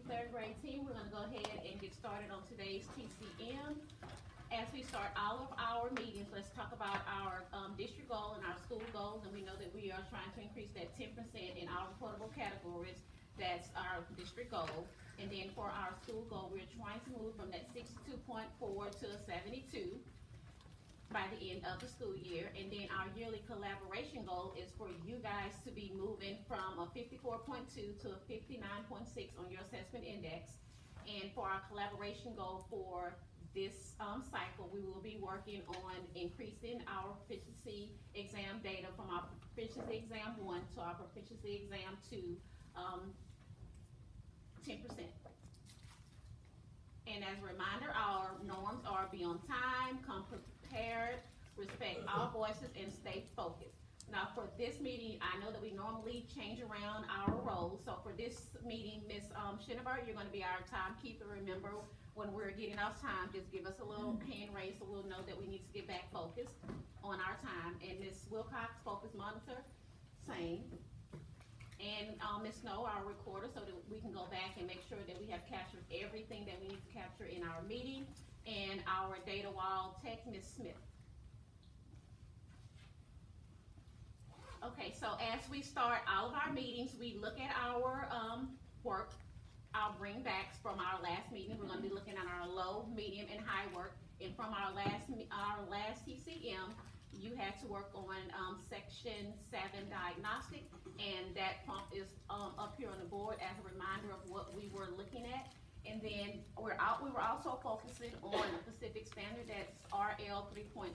third grade team. We're gonna go ahead and get started on today's TCM. As we start all of our meetings, let's talk about our district goal and our school goals. And we know that we are trying to increase that 10% in all reportable categories. That's our district goal. And then for our school goal, we're trying to move from that 62.4 to a 72 by the end of the school year. And then our yearly collaboration goal is for you guys to be moving from a 54.2 to a 59.6 on your assessment index. And for our collaboration goal for this cycle, we will be working on increasing our proficiency exam data from our proficiency exam 1 to our proficiency exam 2, 10%. And as a reminder, our norms are be on time, come prepared, respect all voices, and stay focused. Now for this meeting, I know that we normally change around our roles. So for this meeting, Ms. Schinneberg, you're gonna be our timekeeper. Remember, when we're getting off time, just give us a little hand raise so we'll know that we need to get back focused on our time. And Ms. Wilcox, focus monitor, same. And Ms. Snow, our recorder, so that we can go back and make sure that we have captured everything that we need to capture in our meeting. And our data wall tech, Ms. Smith. Okay, so as we start all of our meetings, we look at our work, our bring backs from our last meeting. We're gonna be looking at our low, medium, and high work. And from our last TCM, you had to work on section 7 diagnostic, and that prompt is up here on the board as a reminder of what we were looking at. And then we were also focusing on a specific standard that's RL 3.3,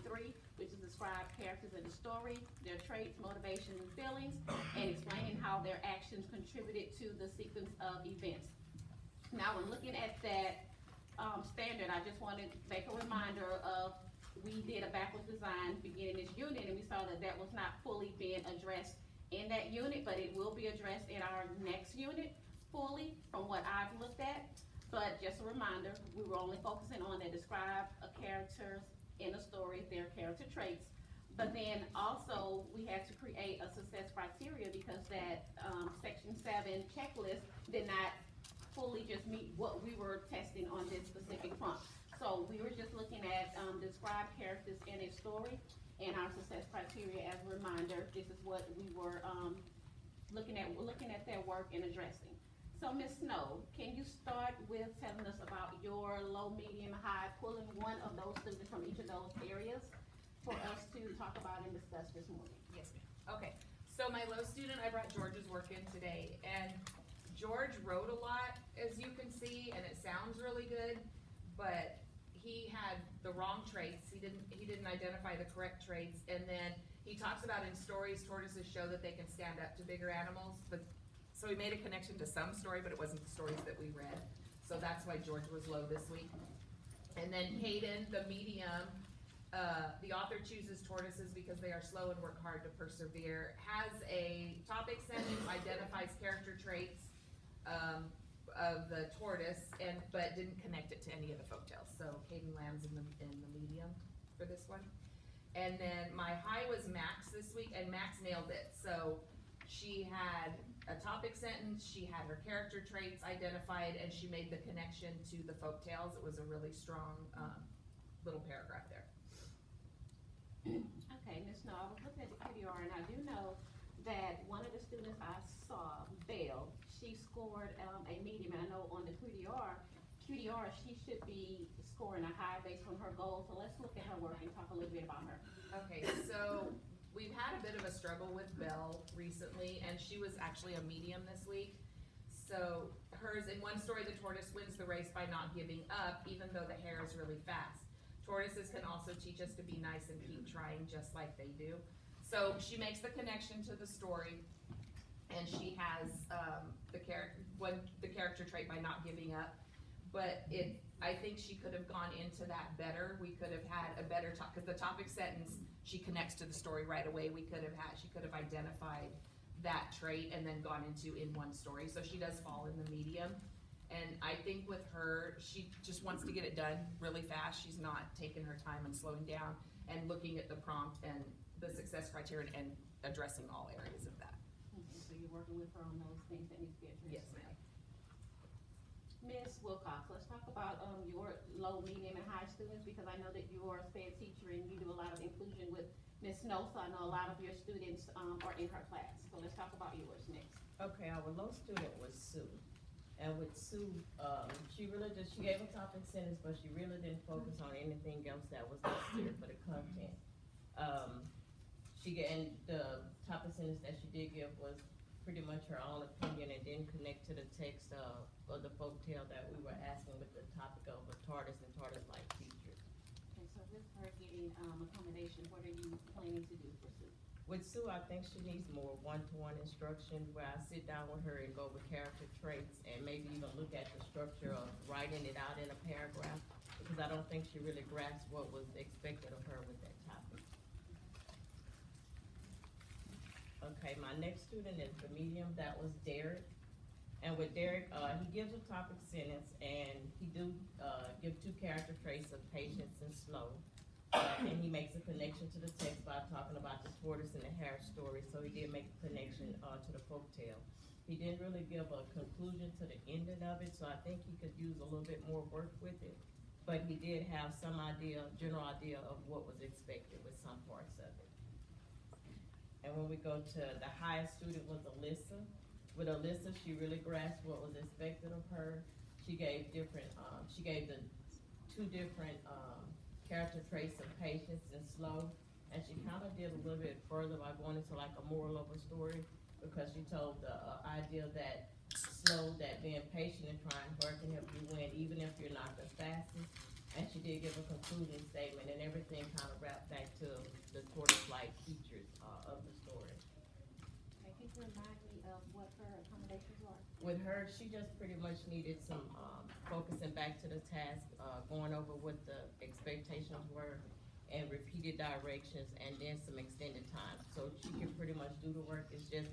which is describe characters in the story, their traits, motivations, and feelings, and explaining how their actions contributed to the sequence of events. Now, when looking at that standard, I just want to make a reminder of we did a backwards design beginning this unit, and we saw that that was not fully being addressed in that unit, but it will be addressed in our next unit fully from what I've looked at. But just a reminder, we were only focusing on the describe a characters in a story, their character traits. But then also we had to create a success criteria because that section 7 checklist did not fully just meet what we were testing on this specific prompt. So we were just looking at describe characters in a story, and our success criteria, as a reminder, this is what we were looking at their work and addressing. So Ms. Snow, can you start with telling us about your low, medium, high, pulling one of those students from each of those areas for us to talk about and discuss this morning? Yes, ma'am. Okay, so my low student, I brought George's work in today, and George wrote a lot, as you can see, and it sounds really good, but he had the wrong traits. He didn't identify the correct traits, and then he talks about in stories, tortoises show that they can stand up to bigger animals, but so he made a connection to some story, but it wasn't the stories that we read. So that's why George was low this week. And then Hayden, the medium, the author chooses tortoises because they are slow and work hard to persevere, has a topic sentence, identifies character traits of the tortoise, but didn't connect it to any of the folktales. So Hayden lands in the medium for this one. And then my high was Max this week, and Max nailed it. So she had a topic sentence, she had her character traits identified, and she made the connection to the folktales. It was a really strong little paragraph there. Okay, Ms. Snow, I was looking at the QDR, and I do know that one of the students I saw, Belle, she scored a medium, and I know on the QDR, she should be scoring a high based on her goals. So let's look at her work and talk a little bit about her. Okay, so we've had a bit of a struggle with Belle recently, and she was actually a medium this week. So hers, in one story, the tortoise wins the race by not giving up, even though the hare is really fast. Tortoises can also teach us to be nice and keep trying just like they do. So she makes the connection to the story, and she has the character trait by not giving up. But I think she could have gone into that better. We could have had a better talk, because the topic sentence, she connects to the story right away. She could have identified that trait and then gone into in one story. So she does fall in the medium. And I think with her, she just wants to get it done really fast. She's not taking her time and slowing down and looking at the prompt and the success criteria and addressing all areas of that. Okay, so you're working with her on those things that need to be addressed. Yes, ma'am. Ms. Wilcox, let's talk about, your low, medium, and high students, because I know that you are a SPED teacher and you do a lot of inclusion with Ms. Snow, so I know a lot of your students, are in her class, so let's talk about yours next. Okay, our low student was Sue. And with Sue, she gave a topic sentence, but she really didn't focus on anything else that was necessary for the content. And the topic sentence that she did give was pretty much her own opinion and didn't connect to the text of the folktale that we were asking with the topic of a TARDIS and TARDIS-like features. Okay, so with her getting, accommodation, what are you planning to do for Sue? With Sue, I think she needs more one-to-one instruction where I sit down with her and go over character traits and maybe even look at the structure of writing it out in a paragraph, because I don't think she really grasped what was expected of her with that topic. Okay, my next student is the medium, that was Derek. And with Derek, he gives a topic sentence and he give 2 character traits of patience and slow. And he makes a connection to the text by talking about the tortoise and the hare story, so he did make a connection to the folktale. He didn't really give a conclusion to the ending of it, so I think he could use a little bit more work with it. But he did have some general idea of what was expected with some parts of it. And when we go to the highest student was Alyssa. With Alyssa, she really grasped what was expected of her. She gave the 2 different character traits of patience and slow, and she kind of did a little bit further by going into like a moral of a story, because she told the idea that slow, that being patient and trying hard can help you win, even if you're not the fastest. And she did give a concluding statement, and everything kind of wrapped back to the tortoise-like features of the story. Okay, can you remind me of what her accommodations are? With her, she just pretty much needed some focusing back to the task, going over what the expectations were, and repeated directions, and then some extended time. So she can pretty much do the work. It's just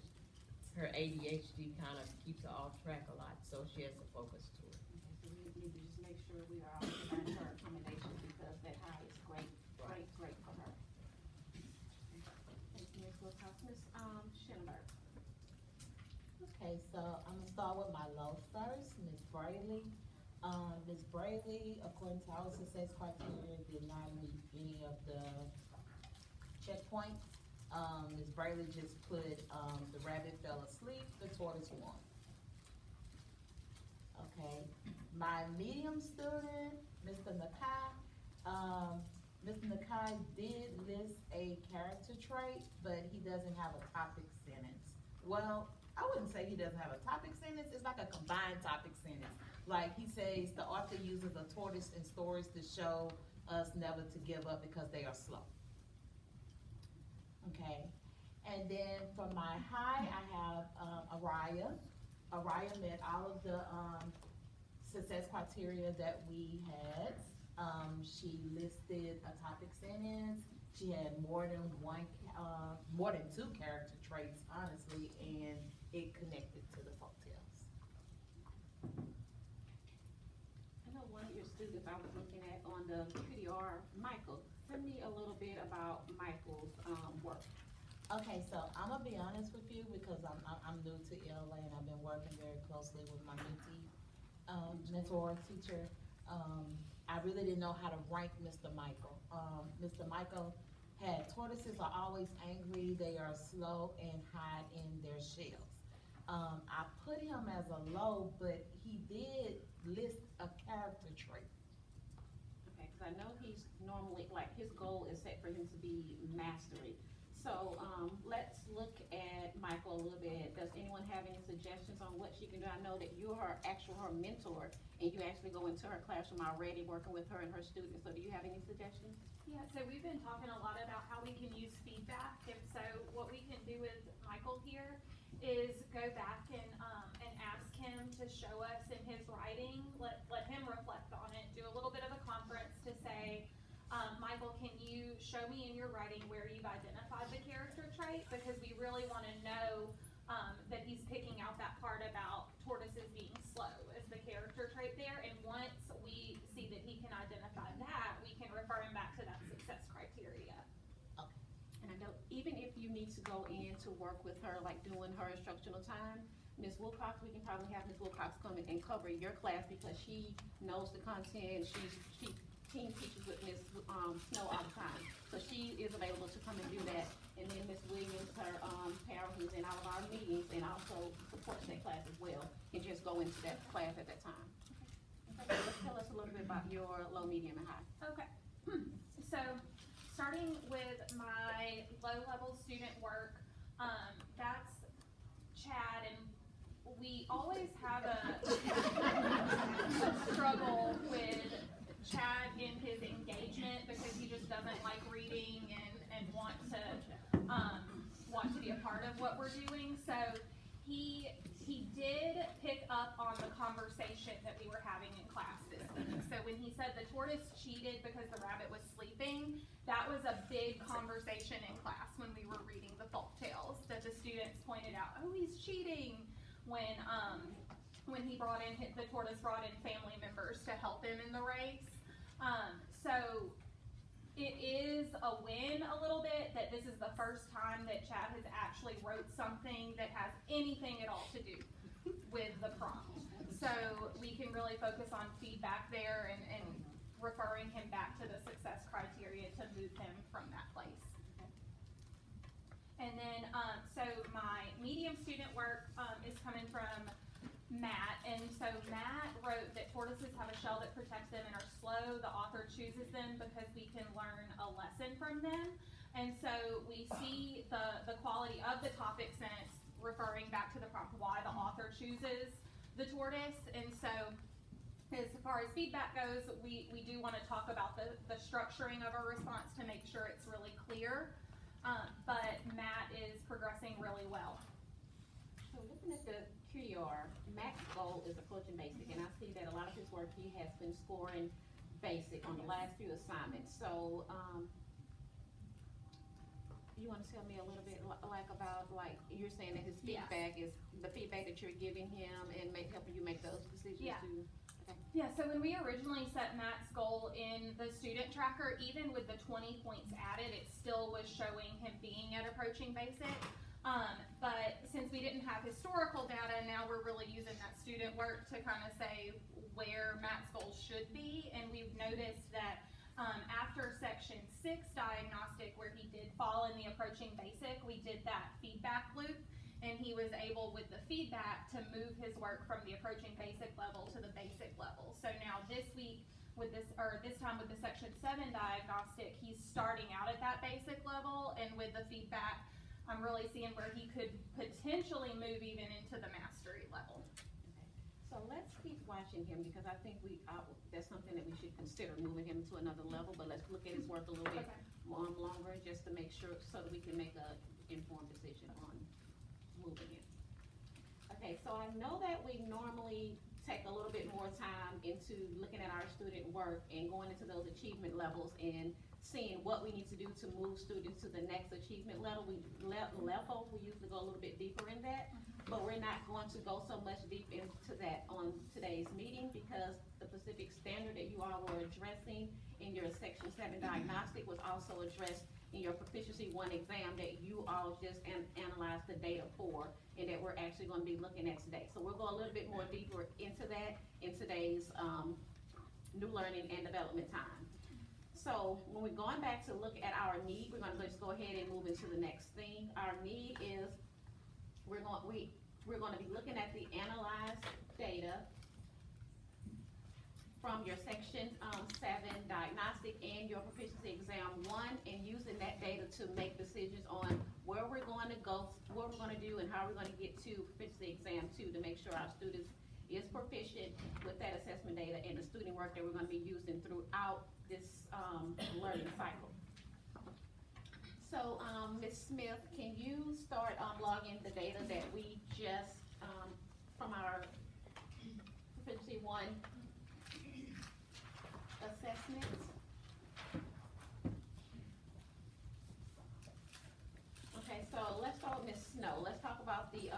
her ADHD kind of keeps her off track a lot, so she has to focus to it. Okay, so we need to just make sure we are all providing her accommodations, because that high is great for her. Thank you, Ms. Wilcox. Ms. Schinberg. Okay, so I'm gonna start with my low first, Ms. Brayley. Ms. Brayley, according to our success criteria, did not meet any of the checkpoints. Ms. Brayley just put, the rabbit fell asleep, the tortoise won. Okay, my medium student, Mr. Nakai, Mr. Nakai did list a character trait, but he doesn't have a topic sentence. Well, I wouldn't say he doesn't have a topic sentence, it's like a combined topic sentence. Like he says, the author uses a tortoise in stories to show us never to give up because they are slow. Okay, and then for my high, I have Araya. Araya met all of the success criteria that we had. She listed a topic sentence. She had more than 2 character traits, honestly, and it connected to the folktales. I know one of your students I was looking at on the PDR, Michael. Tell me a little bit about Michael's work. Okay, so I'm gonna be honest with you because I'm new to ELA and I've been working very closely with my mentee, mentor, teacher. I really didn't know how to rank Mr. Michael. Mr. Michael had tortoises are always angry, they are slow and hide in their shells. I put him as a low, but he did list a character trait. Okay, because I know he's normally, like, his goal is set for him to be mastery. So, let's look at Michael a little bit. Does anyone have any suggestions on what she can do? I know that you're her mentor, and you actually go into her classroom already working with her and her students. So do you have any suggestions? Yeah, so we've been talking a lot about how we can use feedback, and so what we can do with Michael here is go back and ask him to show us in his writing, let him reflect on it, do a little bit of a conference to say, Michael, can you show me in your writing where you've identified the character trait? Because we really wanna know, that he's picking out that part about tortoises being slow as the character trait there, and once we see that he can identify that, we can refer him back to that success criteria. And I know even if you need to go in to work with her, like doing her instructional time, Ms. Wilcox, we can probably have Ms. Wilcox come in and cover your class because she knows the content, she team teaches with Ms. Snow all the time. So she is available to come and do that. And then Ms. Williams, her, para, who's in all of our meetings and also supports that class as well, can just go into that class at that time. Okay, let's tell us a little bit about your low, medium, and high. Okay, so starting with my low-level student work, that's Chad, and we always have a struggle with Chad in his engagement because he just doesn't like reading and want to be a part of what we're doing. So he did pick up on the conversation that we were having in class this week. So when he said the tortoise cheated because the rabbit was sleeping, that was a big conversation in class when we were reading the folk tales, that the students pointed out, oh, he's cheating, when he brought in, the tortoise brought in family members to help him in the race. So it is a win a little bit that this is the first time that Chad has actually wrote something that has anything at all to do with the prompt. So we can really focus on feedback there and referring him back to the success criteria to move him from that place. And then, so my medium student work is coming from Matt, and so Matt wrote that tortoises have a shell that protects them and are slow. The author chooses them because we can learn a lesson from them. And so we see the quality of the topic sentence referring back to the prompt, why the author chooses the tortoise. And so as far as feedback goes, we do want to talk about the structuring of our response to make sure it's really clear. But Matt is progressing really well. So looking at the QR, Matt's goal is approaching basic, and I see that a lot of his work, he has been scoring basic on the last few assignments. So, you wanna tell me a little bit about, you're saying that his feedback is, the feedback that you're giving him and helping you make those decisions Yeah. too? Okay. Yeah, so when we originally set Matt's goal in the student tracker, even with the 20 points added, it still was showing him being at approaching basic. But since we didn't have historical data, now we're really using that student work to kind of say where Matt's goals should be. And we've noticed that after section 6 diagnostic, where he did fall in the approaching basic, we did that feedback loop. And he was able, with the feedback, to move his work from the approaching basic level to the basic level. So now this week, this time with the section 7 diagnostic, he's starting out at that basic level, and with the feedback, I'm really seeing where he could potentially move even into the mastery level. Okay. So let's keep watching him, because I think that's something that we should consider, moving him to another level, but let's look at his work a little bit longer, just to make sure, so that we can make a informed decision on moving it. Okay, so I know that we normally take a little bit more time into looking at our student work and going into those achievement levels and seeing what we need to do to move students to the next achievement level. We usually go a little bit deeper in that, but we're not going to go so much deep into that on today's meeting, because the specific standard that you all were addressing in your section 7 diagnostic was also addressed in your proficiency 1 exam that you all just analyzed the data for, and that we're actually going to be looking at today. So we'll go a little bit more deeper into that in today's new learning and development time. So when we're going back to look at our need, we're gonna just go ahead and move into the next thing. Our need is, we're gonna be looking at the analyzed data from your section 7 diagnostic and your proficiency exam 1, and using that data to make decisions on where we're going to go, what we're gonna do, and how we're gonna get to proficiency exam 2 to make sure our students is proficient with that assessment data and the student work that we're gonna be using throughout this learning cycle. So, Ms. Smith, can you start logging the data that we just, from our proficiency 1 assessments? Okay, so let's start with Ms. Snow. Let's talk about the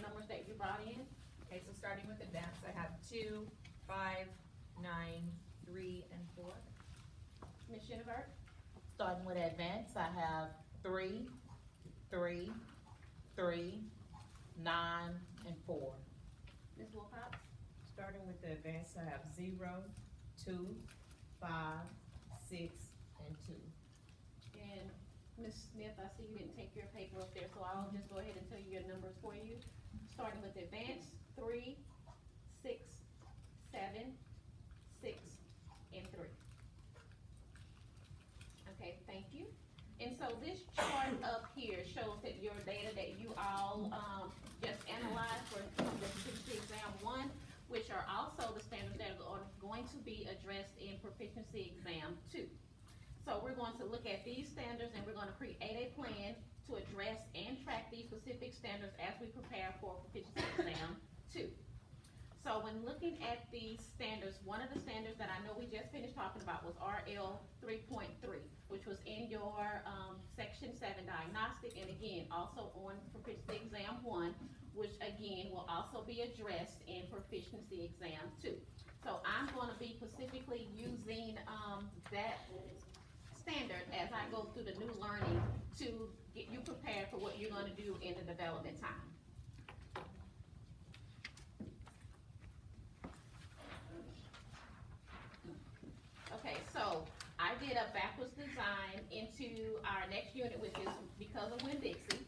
numbers that you brought in. Okay, so starting with advanced, I have 2, 5, 9, 3, and 4. Ms. Jennifer? Starting with advanced, I have 3, 3, 3, 9, and 4. Ms. Wilcox? Starting with the advanced, I have 0, 2, 5, 6, and 2. And Ms. Smith, I see you didn't take your paper up there, so I'll just go ahead and tell you your numbers for you. Starting with advanced, 3, 6, 7, 6, and 3. Okay, thank you. And so this chart up here shows that your data that you all, just analyzed for the proficiency exam 1, which are also the standards that are going to be addressed in proficiency exam 2. So we're going to look at these standards and we're gonna create a plan to address and track these specific standards as we prepare for proficiency exam 2. So when looking at these standards, one of the standards that I know we just finished talking about was RL 3.3, which was in your section 7 diagnostic, and again, also on proficiency exam 1, which again will also be addressed in proficiency exam 2. So I'm gonna be specifically using that standard as I go through the new learning to get you prepared for what you're gonna do in the development time. Okay, so I did a backwards design into our next unit, which is because of Winn-Dixie.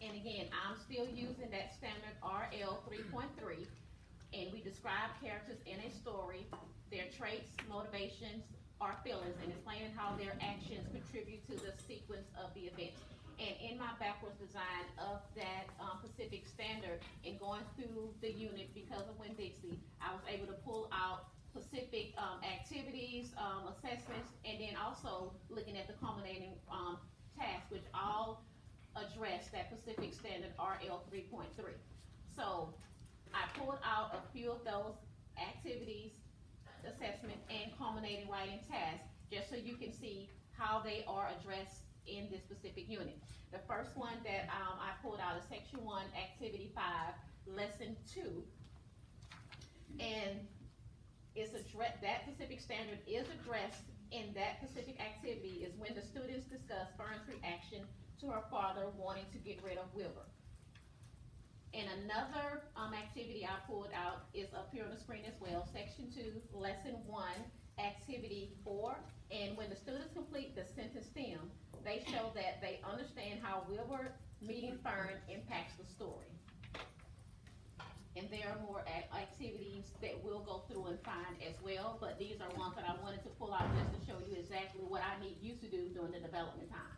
And again, I'm still using that standard RL 3.3, and we describe characters in a story, their traits, motivations, or feelings, and explaining how their actions contribute to the sequence of the events. And in my backwards design of that specific standard and going through the unit because of Winn-Dixie, I was able to pull out specific activities, assessments, and then also looking at the culminating tasks, which all address that specific standard RL 3.3. So I pulled out a few of those activities, assessment, and culminating writing tasks, just so you can see how they are addressed in this specific unit. The first one that I pulled out is section 1, activity 5, lesson 2. And it's that specific standard is addressed in that specific activity is when the students discuss Fern's reaction to her father wanting to get rid of Wilbur. And another activity I pulled out is up here on the screen as well, section 2, lesson 1, activity 4. And when the students complete the sentence stem, they show that they understand how Wilbur meeting Fern impacts the story. And there are more activities that we'll go through and find as well, but these are ones that I wanted to pull out just to show you exactly what I need you to do during the development time.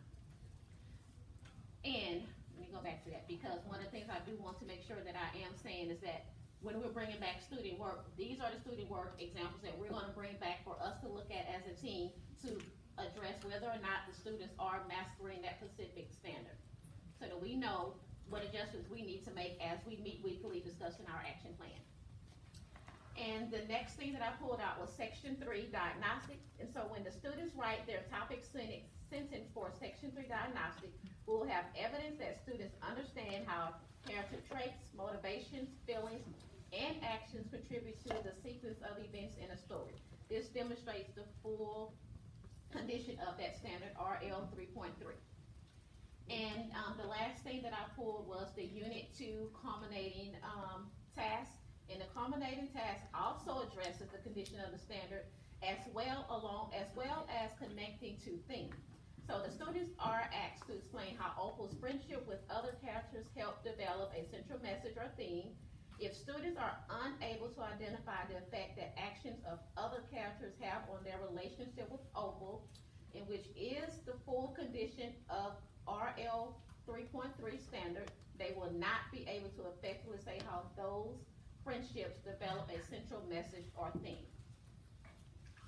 And let me go back to that, because one of the things I do want to make sure that I am saying is that when we're bringing back student work, these are the student work examples that we're gonna bring back for us to look at as a team to address whether or not the students are mastering that specific standard. So that we know what adjustments we need to make as we meet weekly discussing our action plan. And the next thing that I pulled out was section 3, diagnostic. And so when the students write their topic sentence for section 3 diagnostic, we'll have evidence that students understand how character traits, motivations, feelings, and actions contribute to the sequence of events in a story. This demonstrates the full condition of that standard RL 3.3. And the last thing that I pulled was the unit 2 culminating task. And the culminating task also addresses the condition of the standard as well as connecting to themes. So the students are asked to explain how Opal's friendship with other characters helped develop a central message or theme. If students are unable to identify the effect that actions of other characters have on their relationship with Opal, in which is the full condition of RL 3.3 standard, they will not be able to effectively say how those friendships develop a central message or theme.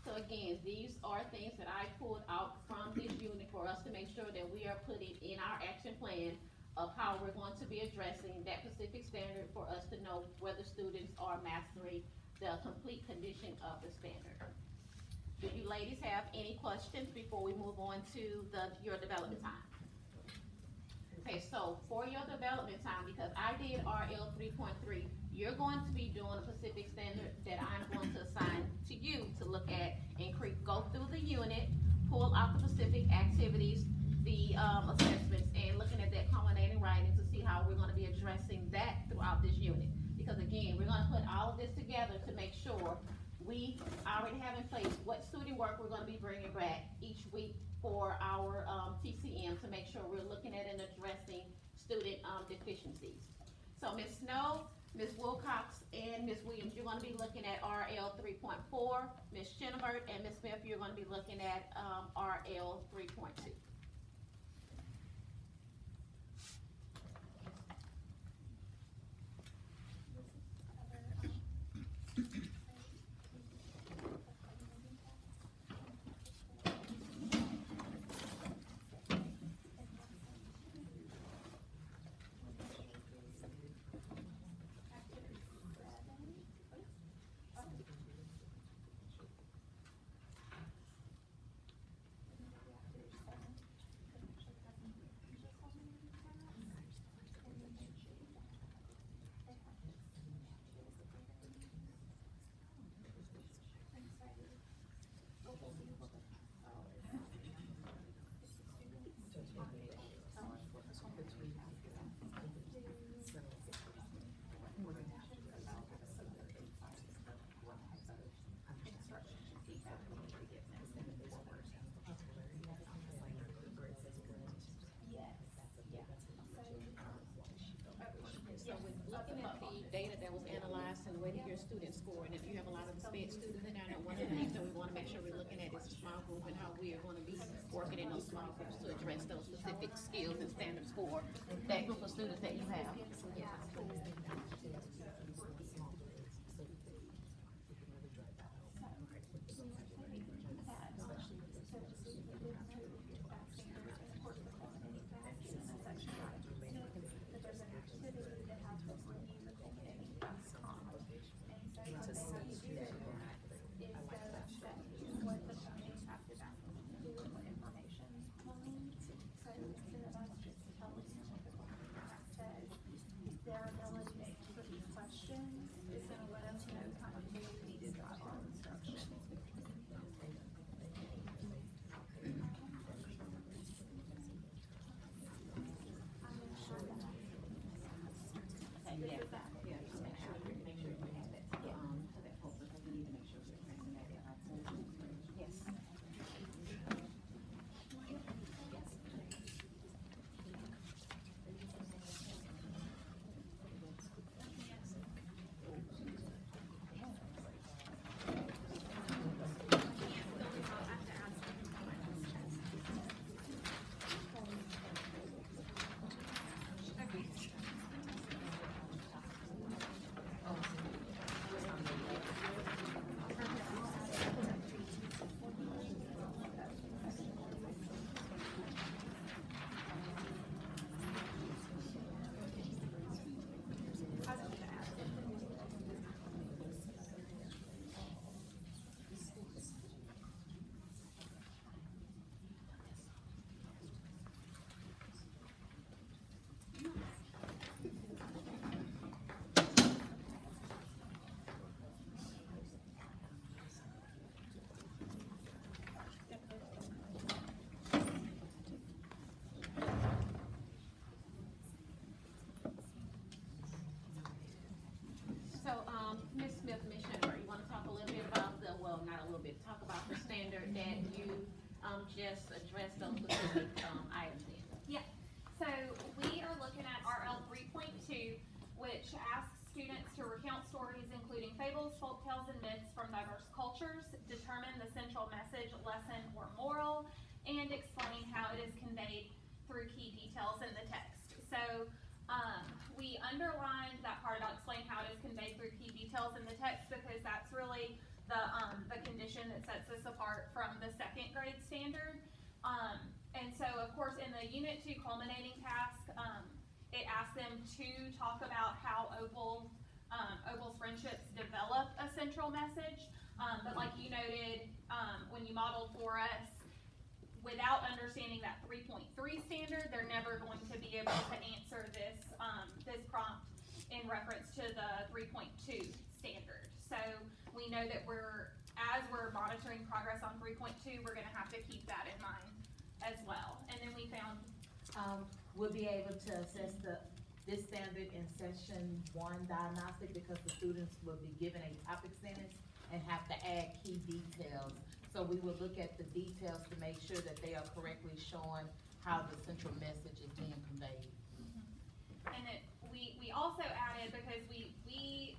So again, these are things that I pulled out from this unit for us to make sure that we are putting in our action plan of how we're going to be addressing that specific standard for us to know whether students are mastering the complete condition of the standard. Do you ladies have any questions before we move on to your development time? Okay, so for your development time, because I did RL 3.3, you're going to be doing a specific standard that I'm going to assign to you to look at and go through the unit, pull out the specific activities, the, assessments and looking at that culminating writing to see how we're gonna be addressing that throughout this unit. Because again, we're gonna put all of this together to make sure we already have in place what student work we're gonna be bringing back each week for our, TCM, to make sure we're looking at and addressing student, deficiencies. So Ms. Snow, Ms. Wilcox, and Ms. Williams, you're gonna be looking at RL 3.4. Ms. Chenevert and Ms. Smith, you're gonna be looking at, RL 3.2. So with looking at the data that was analyzed and the way that your students score, and if you have a lot of SPED students in there, and one of the things that we wanna make sure we're looking at is the small group and how we are gonna be working in those small groups to address those specific skills and standards for that group of students that you have. Their ability to answer these questions is gonna let us know kind of where we need to drive our instruction. Okay, yeah, yeah, just make sure you have it, to that point, because we need to make sure we're addressing that. Yes. Ms. Smith, Ms. Shenberg, you wanna talk a little bit about the, well, not a little bit, talk about the standard that you, just addressed those specific, items in? Yeah, so we are looking at RL 3.2, which asks students to recount stories including fables, folktales, and myths from diverse cultures, determine the central message, lesson, or moral, and explain how it is conveyed through key details in the text. So, we underlined that part about explain how it is conveyed through key details in the text because that's really the condition that sets us apart from the second grade standard. And so of course in the Unit 2 culminating task, it asks them to talk about how Opal's friendships develop a central message. But like you noted, when you modeled for us, without understanding that 3.3 standard, they're never going to be able to answer this prompt in reference to the 3.2 standard. So we know that as we're monitoring progress on 3.2, we're gonna have to keep that in mind as well. and then we found, We'll be able to assess this standard in session 1 diagnostic because the students will be given a topic sentence and have to add key details. So we will look at the details to make sure that they are correctly showing how the central message is being conveyed. and we also added, because we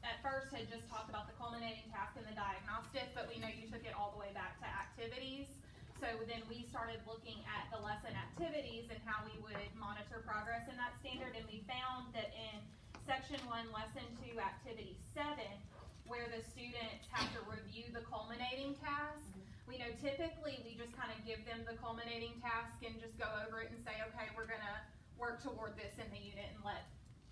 at first had just talked about the culminating task and the diagnostic, but we know you took it all the way back to activities. So then we started looking at the lesson activities and how we would monitor progress in that standard, and we found that in section 1, lesson 2, activity 7, where the students have to review the culminating task, we know typically we just kind of give them the culminating task and just go over it and say, okay, we're gonna work toward this in the unit and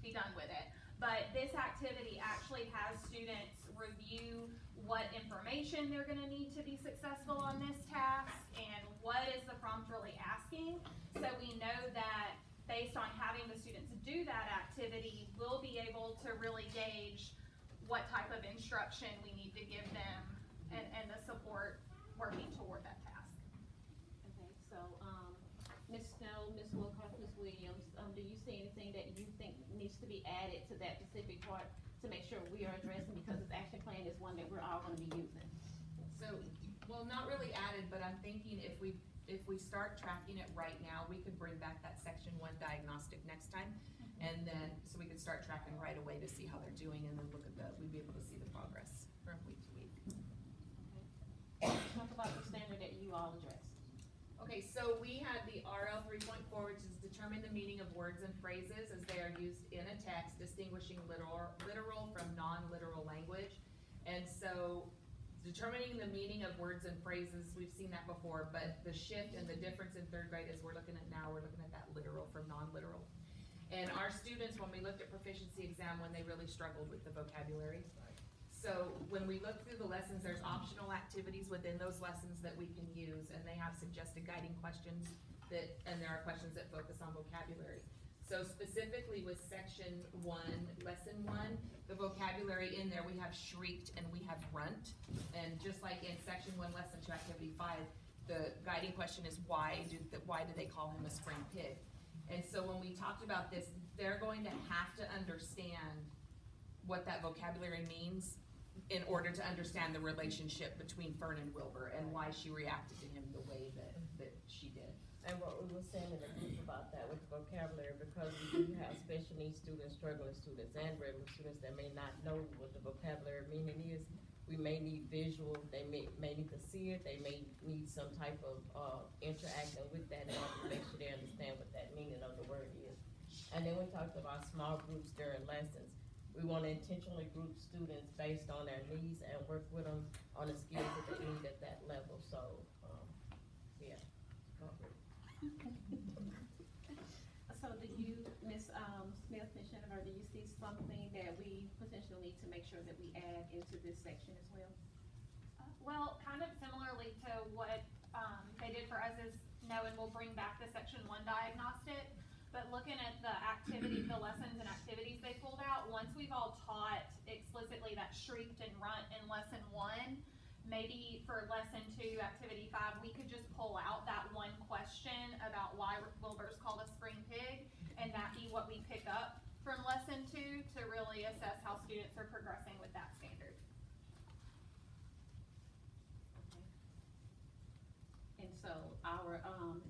be done with it. But this activity actually has students review what information they're gonna need to be successful on this task and what is the prompt really asking. So we know that based on having the students do that activity, we'll be able to really gauge what type of instruction we need to give them and the support working toward that task. Okay, so, Ms. Snow, Ms. Wilcox, Ms. Williams, do you see anything that you think needs to be added to that specific part to make sure we are addressing, because this action plan is one that we're all gonna be using? So, well, not really added, but I'm thinking if we start tracking it right now, we could bring back that section 1 diagnostic next time. And then, so we could start tracking right away to see how they're doing, and then we'd be able to see the progress from week to week. Talk about the standard that you all addressed. Okay, so we had the RL 3.4, which is determine the meaning of words and phrases as they are used in a text, distinguishing literal from non-literal language. And so determining the meaning of words and phrases, we've seen that before, but the shift and the difference in 3rd grade is we're looking at that literal from non-literal. And our students, when we looked at proficiency exam, when they really struggled with the vocabulary. So when we look through the lessons, there's optional activities within those lessons that we can use, and they have suggested guiding questions and there are questions that focus on vocabulary. So specifically with section 1, lesson 1, the vocabulary in there, we have shrieked and we have runt. And just like in section 1, lesson 2, activity 5, the guiding question is why do they call him a spring pig? And so when we talked about this, they're going to have to understand what that vocabulary means in order to understand the relationship between Fern and Wilbur and why she reacted to him the way that she did. And what we were saying in the group about that with the vocabulary, because we do have special needs students, struggling students, and regular students that may not know what the vocabulary meaning is. We may need visual, they may need to see it, they may need some type of interaction with that in order to make sure they understand what that meaning of the word is. And then we talked about small groups during lessons. We want to intentionally group students based on their needs and work with them on the skills that they need at that level. So, yeah. So do you, Ms. Smith, Ms. Jennifer, do you see something that we potentially need to make sure that we add into this section as well? Well, kind of similarly to what they did for us is knowing we'll bring back the section 1 diagnostic, but looking at the activities, the lessons and activities they pulled out, once we've all taught explicitly that shrieked and runt in lesson 1, maybe for lesson 2, activity 5, we could just pull out that one question about why Wilbur's called a spring pig, and that be what we pick up from lesson 2 to really assess how students are progressing with that standard. And so our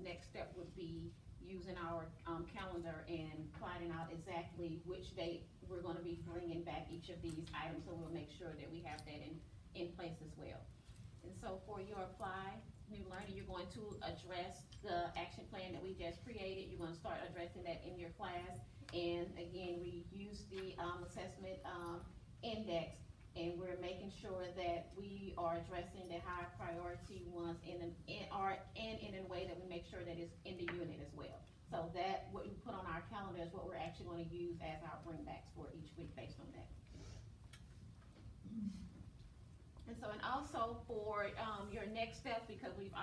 next step would be using our calendar and plotting out exactly which date we're gonna be bringing back each of these items, so we'll make sure that we have that in place as well. And so for your apply new learning, you're going to address the action plan that we just created. You're gonna start addressing that in your class. And again, we use the assessment index, and we're making sure that we are addressing the high priority ones in a way that we make sure that it's in the unit as well. So that what we put on our calendar is what we're actually gonna use as our bringbacks for each week based on that. And so, and also for your next steps, because we've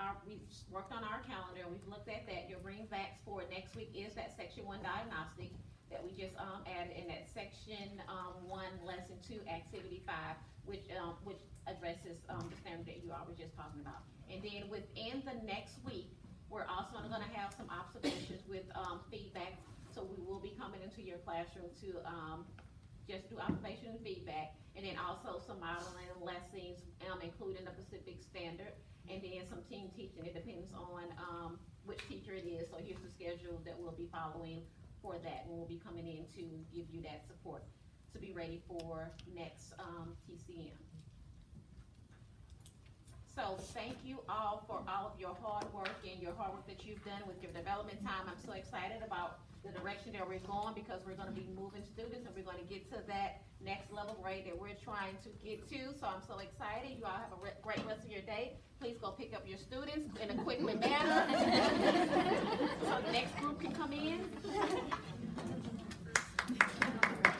worked on our calendar, and we've looked at that, your bringbacks for next week is that section 1 diagnostic that we just added in that section 1, lesson 2, activity 5, which addresses the standard that you all were just talking about. And then within the next week, We're also gonna have some observations with, feedback, so we will be coming into your classroom to, just do observation and feedback, and then also some modeling lessons, including the Pacific Standard, and then some team teaching. It depends on, which teacher it is, so here's the schedule that we'll be following for that, and we'll be coming in to give you that support to be ready for next, TCM. So thank you all for all of your hard work and your hard work that you've done with your development time. I'm so excited about the direction that we're going, because we're gonna be moving students and we're gonna get to that next level grade that we're trying to get to. So I'm so excited. You all have a great rest of your day. Please go pick up your students in a quickly manner. So the next group can come in.